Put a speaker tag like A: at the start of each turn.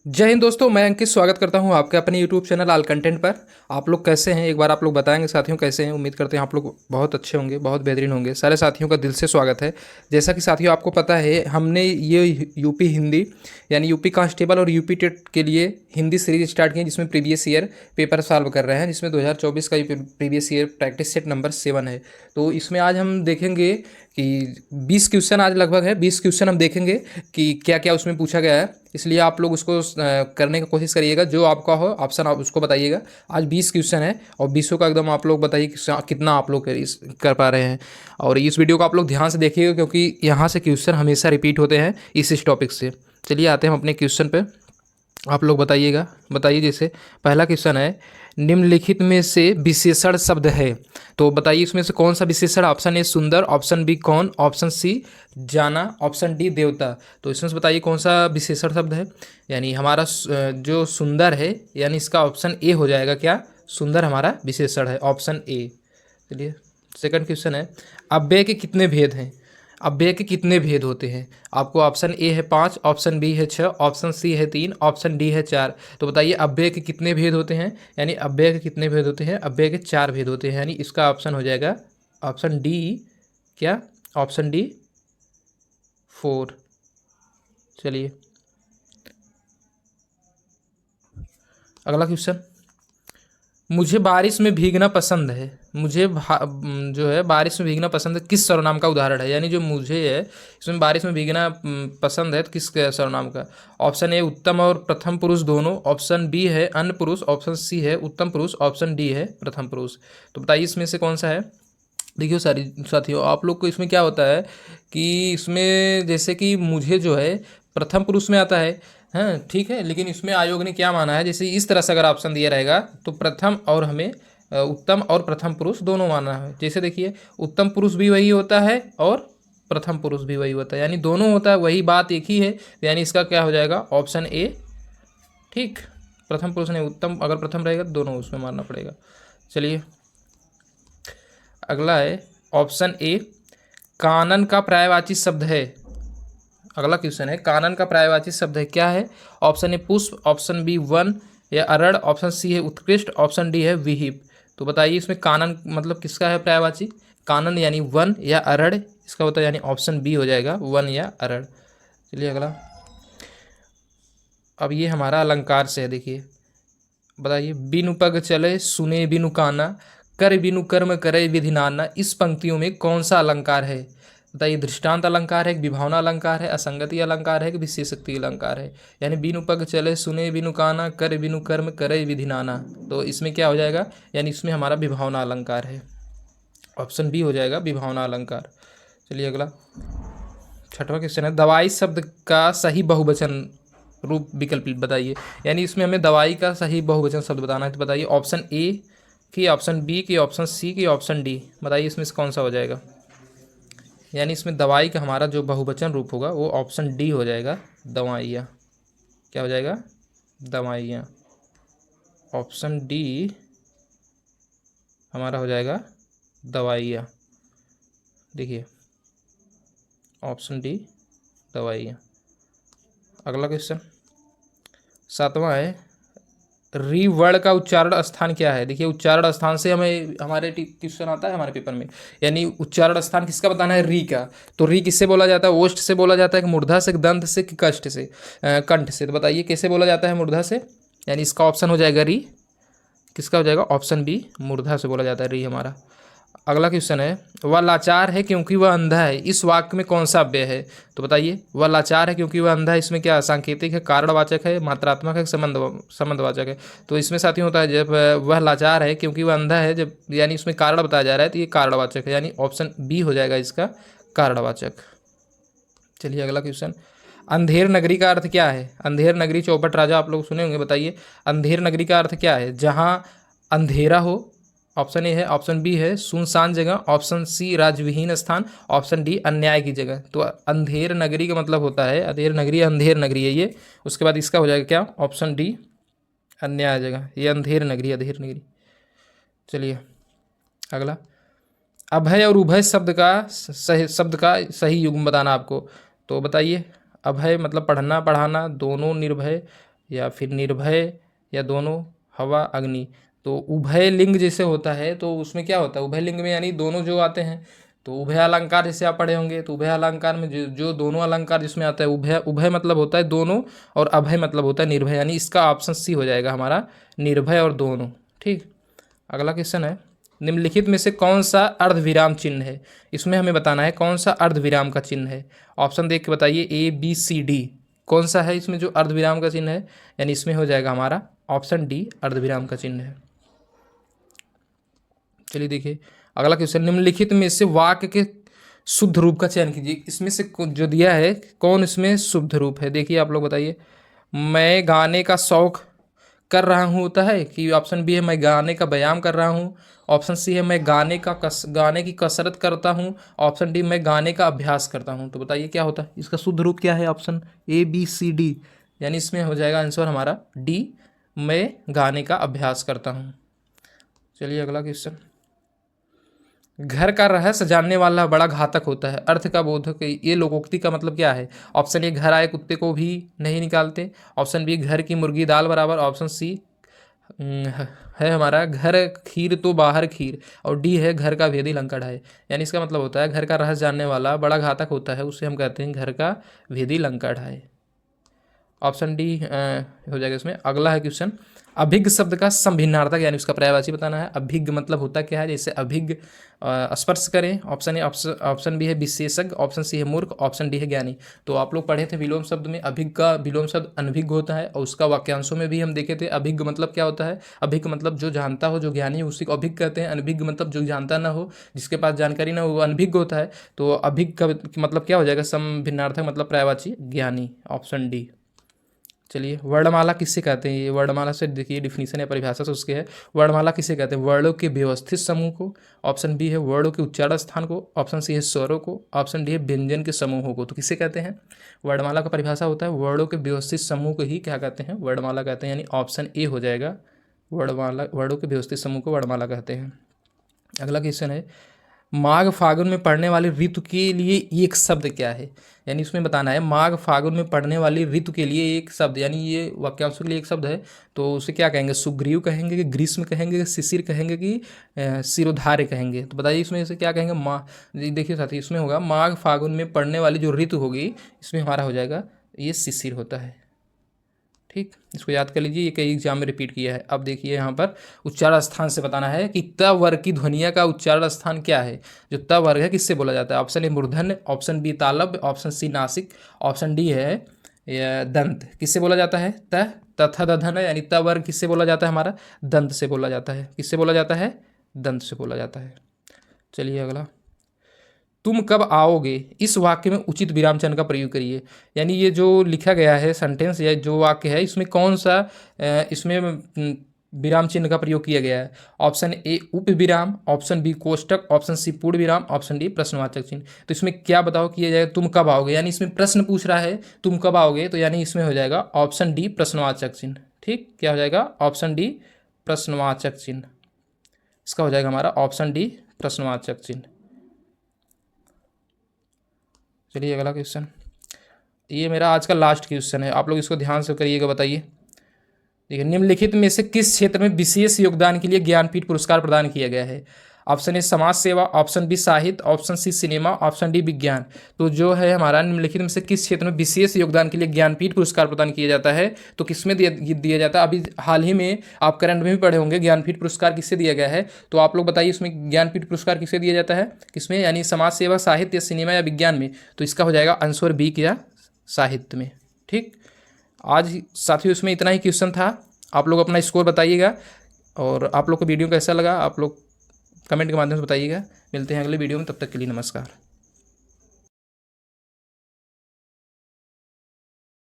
A: जय हिंद दोस्तों, मैं अंकित स्वागत करता हूं आपके अपने यूट्यूब चैनल ऑल कंटेंट पर। आप लोग कैसे हैं? एक बार आप लोग बताएंगे साथियों कैसे हैं। उम्मीद करते हैं आप लोग बहुत अच्छे होंगे, बहुत बेहतरीन होंगे। सारे साथियों का दिल से स्वागत है। जैसा कि साथियों आपको पता है, हमने ये यूपी हिंदी यानी यूपी कांस्टेबल और यूपी टेट के लिए हिंदी सीरीज स्टार्ट की है, जिसमें प्रीवियस ईयर पेपर सॉल्व कर रहे हैं, जिसमें 2024 का previous year practice set number 7 है। तो इसमें आज हम देखेंगे कि 20 क्वेश्चन आज लगभग है, 20 क्वेश्चन हम देखेंगे कि क्या क्या उसमें पूछा गया है। इसलिए आप लोग उसको करने की कोशिश करिएगा, जो आपका हो ऑप्शन आप उसको बताइएगा। आज 20 क्वेश्चन है और 20 का एकदम आप लोग बताइए कि कितना आप लोग कर पा रहे हैं। और इस वीडियो को आप लोग ध्यान से देखिएगा, क्योंकि यहाँ से क्वेश्चन हमेशा रिपीट होते हैं इस टॉपिक से। चलिए आते हैं हम अपने क्वेश्चन पे। आप लोग बताइएगा। बताइए, जैसे पहला क्वेश्चन है, निम्नलिखित में से विशेषण शब्द है। तो बताइए इसमें से कौन सा विशेषण। ऑप्शन ए सुंदर, ऑप्शन बी कौन, ऑप्शन सी जाना, ऑप्शन डी देवता। तो इसमें से बताइए कौन सा विशेषण शब्द है। यानी हमारा जो सुंदर है, यानी इसका ऑप्शन ए हो जाएगा। क्या? सुंदर हमारा विशेषण है, ऑप्शन ए। चलिए सेकंड क्वेश्चन है, अव्यय के कितने भेद हैं। अव्यय के कितने भेद होते हैं। आपको ऑप्शन ए है 5, ऑप्शन बी है 6, ऑप्शन सी है 3, ऑप्शन डी है 4। तो बताइए अव्यय के कितने भेद होते हैं। यानी अव्यय के कितने भेद होते हैं। अव्यय के 4 भेद होते हैं, यानी इसका ऑप्शन हो जाएगा ऑप्शन डी। क्या? Option D 4। चलिए अगला क्वेश्चन, मुझे बारिश में भीगना पसंद है। जो है बारिश में भीगना पसंद है, किस सर्वनाम का उदाहरण है। यानी जो मुझे है इसमें बारिश में भीगना पसंद है, तो किस सर्वनाम का। ऑप्शन ए उत्तम और प्रथम पुरुष दोनों, ऑप्शन बी है अन्य पुरुष, ऑप्शन सी है उत्तम पुरुष, ऑप्शन डी है प्रथम पुरुष। तो बताइए इसमें से कौन सा है। देखिए सारी साथियों, आप लोग को इसमें क्या होता है कि इसमें जैसे कि मुझे जो है प्रथम पुरुष में आता है। हाँ ठीक है, लेकिन इसमें आयोग ने क्या माना है, जैसे इस तरह से अगर ऑप्शन दिया रहेगा तो प्रथम और हमें उत्तम और प्रथम पुरुष दोनों माना है। जैसे देखिए उत्तम पुरुष भी वही होता है और प्रथम पुरुष भी वही होता है, यानी दोनों होता है, वही बात एक ही है। तो यानी इसका क्या हो जाएगा, ऑप्शन ए। ठीक, प्रथम पुरुष नहीं, उत्तम अगर प्रथम रहेगा तो दोनों उसमें मानना पड़ेगा। चलिए अगला है ऑप्शन ए, कानन का पर्यायवाची शब्द है। अगला क्वेश्चन है, कानन का पर्यायवाची शब्द है, क्या है। ऑप्शन ए पुष्प, ऑप्शन बी वन या अरड़, ऑप्शन सी है उत्कृष्ट, ऑप्शन डी है विहिप। तो बताइए इसमें कानन मतलब किसका है पर्यायवाची। कानन यानी वन या अरड़, इसका होता है यानी ऑप्शन बी हो जाएगा, वन या अरड़। चलिए अगला, अब ये हमारा अलंकार से है। देखिए बताइए, बिनु पग चले सुने बिनु काना, कर बिनु कर्म करे विधि नाना। इस पंक्तियों में कौन सा अलंकार है। बताइए, दृष्टांत अलंकार है, विभावना अलंकार है, असंगति अलंकार है कि विशेषोक्ति अलंकार है। यानी बिनु पग चले सुने बिनु काना, कर बिनु कर्म करे विधि नाना। तो इसमें क्या हो जाएगा, यानी इसमें हमारा विभावना अलंकार है, ऑप्शन बी हो जाएगा विभावना अलंकार। चलिए अगला छठवां क्वेश्चन है, दवाई शब्द का सही बहुवचन रूप विकल्प बताइए। यानी इसमें हमें दवाई का सही बहुवचन शब्द बताना है। तो बताइए ऑप्शन ए की, ऑप्शन बी की, ऑप्शन सी की, ऑप्शन डी। बताइए इसमें से कौन सा हो जाएगा। यानी इसमें दवाई का हमारा जो बहुवचन रूप होगा वो ऑप्शन डी हो जाएगा, दवाइयाँ। क्या हो जाएगा, दवाइयाँ। ऑप्शन डी हमारा हो जाएगा दवाइयाँ। देखिए ऑप्शन डी दवाइयाँ। अगला क्वेश्चन सातवां है, री वर्ण का उच्चारण स्थान क्या है। देखिए उच्चारण स्थान से हमें हमारे क्वेश्चन आता है हमारे पेपर में। यानी उच्चारण स्थान किसका बताना है, री का। तो री किससे बोला जाता है, ओष्ठ से बोला जाता है कि मूर्धा से, दंत से कि कष्ट से, कंठ से। तो बताइए कैसे बोला जाता है, मूर्धा से। यानी इसका ऑप्शन हो जाएगा री। किसका हो जाएगा, ऑप्शन बी, मूर्धा से बोला जाता है री हमारा। अगला क्वेश्चन है, वह लाचार है क्योंकि वह अंधा है। इस वाक्य में कौन सा अव्यय है। तो बताइए, वह लाचार है क्योंकि वह अंधा है, इसमें क्या सांकेतिक है, कारणवाचक है, मात्रात्मक है, संबंधवाचक है। तो इसमें साथी होता है, जब वह लाचार है क्योंकि वह अंधा है, जब यानी इसमें कारण बताया जा रहा है तो ये कारणवाचक है, यानी ऑप्शन बी हो जाएगा इसका कारणवाचक। चलिए अगला क्वेश्चन, अंधेर नगरी का अर्थ क्या है। अंधेर नगरी चौपट राजा आप लोग सुने होंगे। बताइए अंधेर नगरी का अर्थ क्या है, जहाँ अंधेरा हो। ऑप्शन ए है, ऑप्शन बी है सुनसान जगह, ऑप्शन सी राजविहीन स्थान, ऑप्शन डी अन्याय की जगह। तो अंधेर नगरी का मतलब होता है, अंधेर नगरी, अंधेर नगरी है ये। उसके बाद इसका हो जाएगा क्या, ऑप्शन डी अन्याय जगह। ये अंधेर नगरी, अंधेर नगरी। चलिए अगला, अभय और उभय शब्द का सही युग्म बताना आपको। तो बताइए, अभय मतलब पढ़ना पढ़ाना, दोनों, निर्भय, या फिर निर्भय या दोनों, हवा अग्नि। तो उभय लिंग जैसे होता है तो उसमें क्या होता है, उभय लिंग में यानी दोनों जो आते हैं, तो उभय अलंकार जैसे आप पढ़े होंगे, तो उभय अलंकार में जो दोनों अलंकार जिसमें आता है, उभय उभय मतलब होता है दोनों, और अभय मतलब होता है निर्भय, यानी इसका ऑप्शन सी हो जाएगा हमारा, निर्भय और दोनों। ठीक, अगला क्वेश्चन है, निम्नलिखित में से कौन सा अर्धविराम चिन्ह है। इसमें हमें बताना है कौन सा अर्धविराम का चिन्ह है। ऑप्शन देख के बताइए, ए बी सी डी, कौन सा है इसमें जो अर्धविराम का चिन्ह है, यानी इसमें हो जाएगा हमारा ऑप्शन डी अर्धविराम का चिन्ह है। चलिए देखिए अगला क्वेश्चन, निम्नलिखित में से वाक्य के शुद्ध रूप का चयन कीजिए। इसमें से जो दिया है कौन इसमें शुद्ध रूप है, देखिए आप लोग बताइए। मैं गाने का शौक कर रहा हूँ होता है कि ऑप्शन बी है मैं गाने का व्यायाम कर रहा हूँ, ऑप्शन सी है मैं गाने की कसरत करता हूँ, ऑप्शन डी मैं गाने का अभ्यास करता हूँ। तो बताइए क्या होता है इसका शुद्ध रूप, क्या है option A B C D, यानी इसमें हो जाएगा आंसर हमारा डी, मैं गाने का अभ्यास करता हूँ। चलिए अगला क्वेश्चन, घर का रहस्य जानने वाला बड़ा घातक होता है, अर्थ का बोधक, ये लोकोक्ति का मतलब क्या है। ऑप्शन ए घर आए कुत्ते को भी नहीं निकालते, ऑप्शन बी घर की मुर्गी दाल बराबर, ऑप्शन सी है हमारा घर खीर तो बाहर खीर, और डी है घर का भेदी लंका ढाए। यानी इसका मतलब होता है घर का रहस्य जानने वाला बड़ा घातक होता है, उसे हम कहते हैं घर का भेदी लंका ढाए। ऑप्शन डी हो जाएगा इसमें। अगला है क्वेश्चन, अभिज्ञ शब्द का संभिन्नार्थक यानी उसका पर्यायवाची बताना है। अभिज्ञ मतलब होता क्या है, जैसे अभिज्ञ स्पर्श करें, ऑप्शन ए ऑप्शन बी है विशेषज्ञ, ऑप्शन सी है मूर्ख, ऑप्शन डी है ज्ञानी। तो आप लोग पढ़े थे विलोम शब्द में, अभिज्ञ का विलोम शब्द अनभिज्ञ होता है, और उसका वाक्यांशों में भी हम देखे थे। अभिज्ञ मतलब क्या होता है, अभिज्ञ मतलब जो जानता हो, जो ज्ञानी हो, उसी को अभिज्ञ कहते हैं। अनभिज्ञ मतलब जो जानता ना हो, जिसके पास जानकारी ना हो, वो अनभिज्ञ होता है। तो अभिज्ञ का मतलब क्या हो जाएगा, संभिन्नार्थक मतलब पर्यायवाची ज्ञानी, ऑप्शन डी। चलिए वर्णमाला किससे कहते हैं, ये वर्णमाला से देखिए डिफिनीशन या परिभाषा से उसके है। वर्णमाला किसे कहते हैं, वर्णों के व्यवस्थित समूह को, ऑप्शन बी है वर्णों के उच्चारण स्थान को, ऑप्शन सी है स्वरों को, ऑप्शन डी है व्यंजन के समूहों को। तो किसे कहते हैं, वर्णमाला का परिभाषा होता है वर्णों के व्यवस्थित समूह को ही क्या कहते हैं, वर्णमाला कहते हैं, यानी ऑप्शन ए हो जाएगा वर्णमाला, वर्णों के व्यवस्थित समूह को वर्णमाला कहते हैं। अगला क्वेश्चन है, माघ फागुन में पड़ने वाली ऋतु के लिए एक शब्द क्या है। यानी उसमें बताना है माघ फागुन में पड़ने वाली ऋतु के लिए एक शब्द, यानी ये वाक्यांशों के लिए एक शब्द है, तो उसे क्या कहेंगे, सुग्रीव कहेंगे कि ग्रीष्म कहेंगे कि शिशिर कहेंगे कि शिरोधार्य कहेंगे। तो बताइए इसमें से क्या कहेंगे। देखिए साथी, इसमें होगा माघ फागुन में पड़ने वाली जो ऋतु होगी, इसमें हमारा हो जाएगा ये शिशिर होता है। ठीक, इसको याद कर लीजिए, ये कई एग्जाम में रिपीट किया है। अब देखिए यहाँ पर उच्चारण स्थान से बताना है कि त वर्ग की ध्वनिया का उच्चारण स्थान क्या है। जो त वर्ग है किससे बोला जाता है, ऑप्शन ए मूर्धन्य, ऑप्शन बी तालव्य, ऑप्शन सी नासिक, ऑप्शन डी है दंत। किससे बोला जाता है, त तथा दधन, यानी त वर्ग किससे बोला जाता है, हमारा दंत से बोला जाता है। किससे बोला जाता है, दंत से बोला जाता है। चलिए अगला, तुम कब आओगे, इस वाक्य में उचित विराम चिन्ह का प्रयोग करिए। यानी ये जो लिखा गया है सेंटेंस या जो वाक्य है, इसमें कौन सा इसमें विराम चिन्ह का प्रयोग किया गया है। ऑप्शन ए उप विराम, ऑप्शन बी कोष्टक, ऑप्शन सी पूर्ण विराम, ऑप्शन डी प्रश्नवाचक चिन्ह। तो इसमें क्या बताओ किया जाएगा, तुम कब आओगे, यानी इसमें प्रश्न पूछ रहा है तुम कब आओगे, तो यानी इसमें हो जाएगा ऑप्शन डी प्रश्नवाचक चिन्ह। ठीक, क्या हो जाएगा, ऑप्शन डी प्रश्नवाचक चिन्ह, इसका हो जाएगा हमारा ऑप्शन डी प्रश्नवाचक चिन्ह। चलिए अगला क्वेश्चन, ये मेरा आज का लास्ट क्वेश्चन है, आप लोग इसको ध्यान से करिएगा। बताइए, देखिए निम्नलिखित में से किस क्षेत्र में विशेष योगदान के लिए ज्ञानपीठ पुरस्कार प्रदान किया गया है। ऑप्शन ए समाज सेवा, ऑप्शन बी साहित्य, option C cinema, option D विज्ञान। तो जो है हमारा निम्नलिखित में से किस क्षेत्र में विशेष योगदान के लिए ज्ञानपीठ पुरस्कार प्रदान किया जाता है, तो किसमें दिया जाता है। अभी हाल ही में आप करंट में भी पढ़े होंगे ज्ञानपीठ पुरस्कार किससे दिया गया है, तो आप लोग बताइए इसमें ज्ञानपीठ पुरस्कार किससे दिया जाता है, किसमें, यानी समाज सेवा, साहित्य, सिनेमा या विज्ञान में। तो इसका हो जाएगा आंसर बी किया साहित्य में। ठीक, आज साथियों इसमें इतना ही क्वेश्चन था। आप लोग अपना स्कोर बताइएगा, और आप लोग को वीडियो कैसा लगा आप लोग कमेंट के माध्यम से बताइएगा। मिलते हैं अगले वीडियो में, तब तक के लिए नमस्कार।